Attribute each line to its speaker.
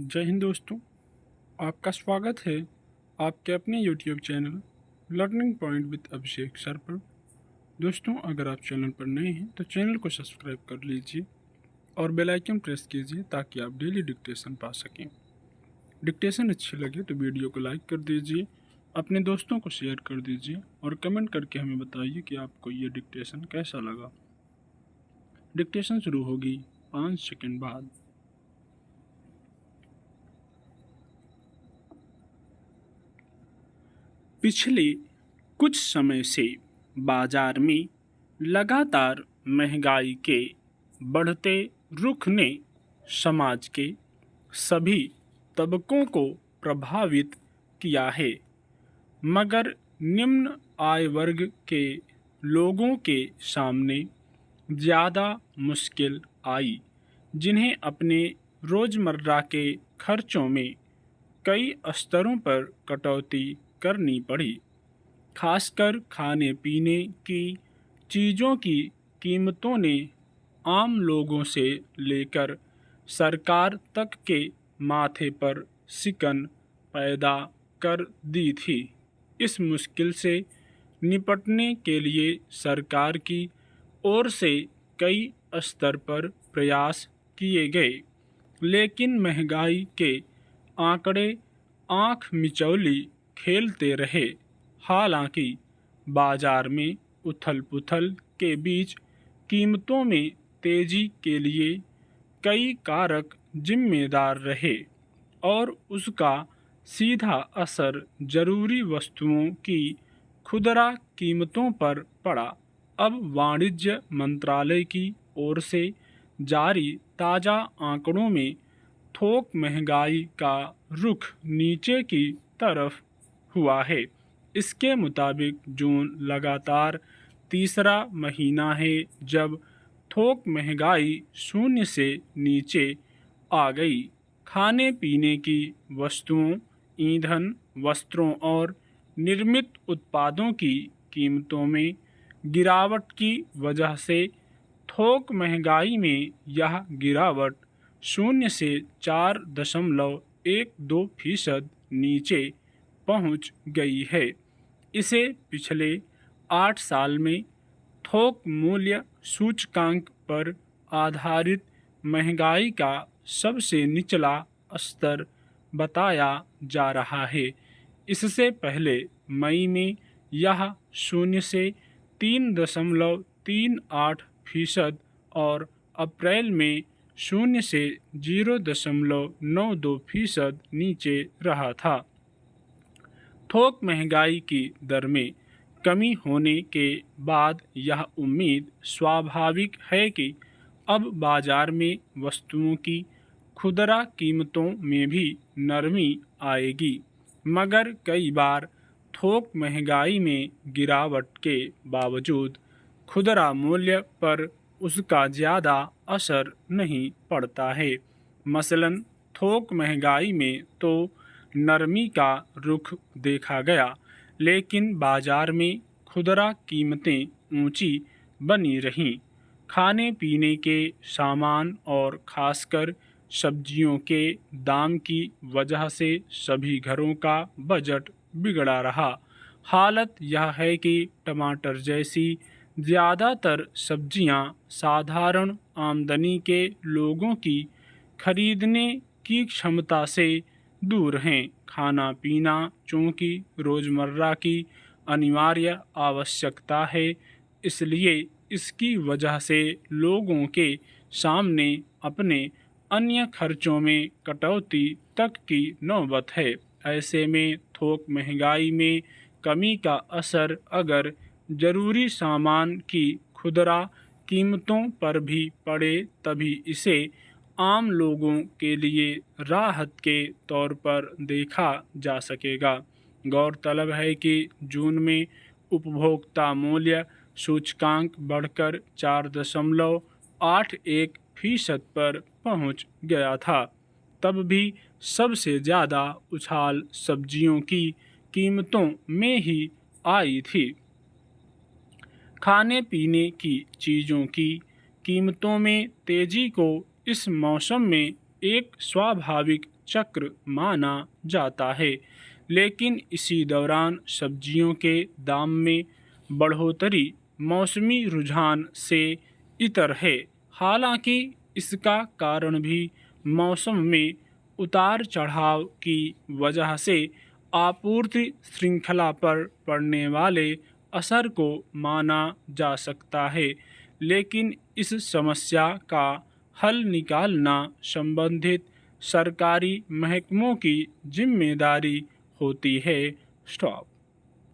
Speaker 1: जय हिंद दोस्तों। आपका स्वागत है आपके अपने YouTube channel learning point with Abhishek sir पर। दोस्तों, अगर आप चैनल पर नए हैं तो चैनल को सब्सक्राइब कर लीजिए और बेल आइकन प्रेस कीजिए ताकि आप डेली डिक्टेशन पा सकें। डिक्टेशन अच्छी लगे तो वीडियो को लाइक कर दीजिए, अपने दोस्तों को शेयर कर दीजिए और कमेंट करके हमें बताइए कि आपको ये डिक्टेशन कैसा लगा। डिक्टेशन शुरू होगी 5 सेकंड बाद। पिछले कुछ समय से बाजार में लगातार महंगाई के बढ़ते रुख ने समाज के सभी तबकों को प्रभावित किया है, मगर निम्न आय वर्ग के लोगों के सामने ज़्यादा मुश्किल आई, जिन्हें अपने रोज़मर्रा के खर्चों में कई स्तरों पर कटौती करनी पड़ी। खासकर खाने पीने की चीज़ों की कीमतों ने आम लोगों से लेकर सरकार तक के माथे पर शिकन पैदा कर दी थी। इस मुश्किल से निपटने के लिए सरकार की ओर से कई स्तर पर प्रयास किए गए, लेकिन महंगाई के आंकड़े आँख मिचौली खेलते रहे। हालांकि बाजार में उथल-पुथल के बीच कीमतों में तेजी के लिए कई कारक जिम्मेदार रहे और उसका सीधा असर जरूरी वस्तुओं की खुदरा कीमतों पर पड़ा। अब वाणिज्य मंत्रालय की ओर से जारी ताज़ा आंकड़ों में थोक महंगाई का रुख नीचे की तरफ हुआ है। इसके मुताबिक जून लगातार तीसरा महीना है जब थोक महंगाई शून्य से नीचे आ गई। खाने पीने की वस्तुओं, ईंधन, वस्त्रों और निर्मित उत्पादों की कीमतों में गिरावट की वजह से थोक महंगाई में यह गिरावट 0 से 4.12% नीचे पहुंच गई है। इसे पिछले 8 साल में थोक मूल्य सूचकांक पर आधारित महंगाई का सबसे निचला स्तर बताया जा रहा है। इससे पहले मई में यह 0 से 3.38% और अप्रैल में 0 से 0.92% नीचे रहा था। थोक महंगाई की दर में कमी होने के बाद यह उम्मीद स्वाभाविक है कि अब बाजार में वस्तुओं की खुदरा कीमतों में भी नरमी आएगी, मगर कई बार थोक महंगाई में गिरावट के बावजूद खुदरा मूल्य पर उसका ज़्यादा असर नहीं पड़ता है। मसलन थोक महंगाई में तो नरमी का रुख देखा गया, लेकिन बाजार में खुदरा कीमतें ऊंची बनी रहीं। खाने पीने के सामान और खासकर सब्जियों के दाम की वजह से सभी घरों का बजट बिगड़ा रहा। हालत यह है कि टमाटर जैसी ज़्यादातर सब्जियां साधारण आमदनी के लोगों की खरीदने की क्षमता से दूर हैं। खाना पीना चूँकि रोज़मर्रा की अनिवार्य आवश्यकता है, इसलिए इसकी वजह से लोगों के सामने अपने अन्य खर्चों में कटौती तक की नौबत है। ऐसे में थोक महंगाई में कमी का असर अगर ज़रूरी सामान की खुदरा कीमतों पर भी पड़े तभी इसे आम लोगों के लिए राहत के तौर पर देखा जा सकेगा। गौरतलब है कि जून में उपभोक्ता मूल्य सूचकांक बढ़कर 4.81% पर पहुंच गया था। तब भी सबसे ज़्यादा उछाल सब्जियों की कीमतों में ही आई थी। खाने पीने की चीज़ों की कीमतों में तेज़ी को इस मौसम में एक स्वाभाविक चक्र माना जाता है, लेकिन इसी दौरान सब्जियों के दाम में बढ़ोतरी मौसमी रुझान से इतर है। हालांकि इसका कारण भी मौसम में उतार चढ़ाव की वजह से आपूर्ति श्रृंखला पर पड़ने वाले असर को माना जा सकता है, लेकिन इस समस्या का हल निकालना संबंधित सरकारी महकमों की जिम्मेदारी होती है। स्टॉप।